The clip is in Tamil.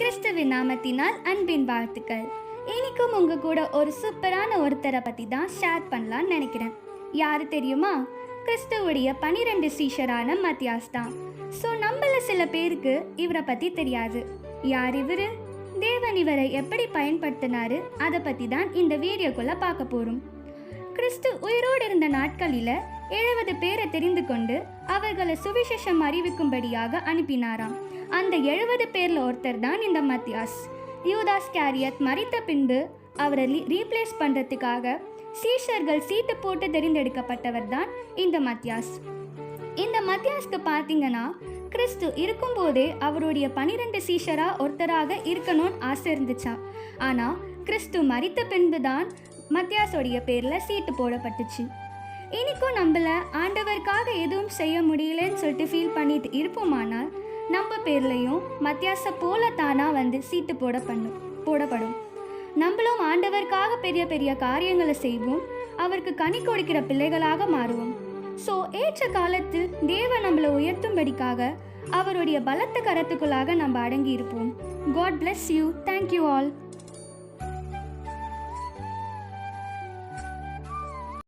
கிறிஸ்துவின் நாமத்தினால் அன்பின் வாழ்த்துக்கள். இன்னைக்கும் உங்க கூட ஒரு சூப்பரான ஒருத்தரை பற்றி தான் ஷேர் பண்ணலான்னு நினைக்கிறேன். யாரு தெரியுமா? கிறிஸ்துவுடைய 12 சீஷரான மத்தியாஸ் தான். ஸோ நம்மள சில பேருக்கு இவரை பற்றி தெரியாது. யார் இவர்? தேவன் இவரை எப்படி பயன்படுத்தினாரு அதை பற்றி தான் இந்த வீடியோக்குள்ளே பார்க்க போகிறோம். கிறிஸ்து உயிரோடு இருந்த நாட்களில் 70 பேரை தெரிந்து கொண்டு அவர்களை சுவிசேஷம் அறிவிக்கும்படியாக அனுப்பினாராம். அந்த 70 பேரில் ஒருத்தர் தான் இந்த மத்தியாஸ். யூதாஸ் கேரியத் மரித்த பின்பு அவரை ரீப்ளேஸ் பண்ணுறதுக்காக சீஷர்கள் சீட்டு போட்டு தெரிந்தெடுக்கப்பட்டவர் தான் இந்த மத்தியாஸ். இந்த மத்தியாஸ்க்கு பார்த்தீங்கன்னா கிறிஸ்து இருக்கும்போதே அவருடைய 12 சீஷராக ஒருத்தராக இருக்கணும்னு ஆசை இருந்துச்சா. ஆனால் கிறிஸ்து மரித்த பின்பு தான் மத்தியாஸோடைய பேரில் சீட்டு போடப்பட்டுச்சு. இன்றைக்கும் நம்மள ஆண்டவருக்காக எதுவும் செய்ய முடியலன்னு சொல்லிட்டு ஃபீல் பண்ணிட்டு இருப்போமானால் நம்ம பேர்லையும் மத்தியாசை போல தானாக வந்து சீட்டு போடப்படும். நம்மளும் ஆண்டவருக்காக பெரிய பெரிய காரியங்களை செய்வோம். அவருக்கு கனி கொடுக்கிற பிள்ளைகளாக மாறுவோம். ஸோ ஏற்ற காலத்தில் தேவன் நம்மளை உயர்த்தும்படிக்காக அவருடைய பலத்த கரத்துக்குள்ளாக நம்ம அடங்கி இருப்போம். God bless you. Thank you all.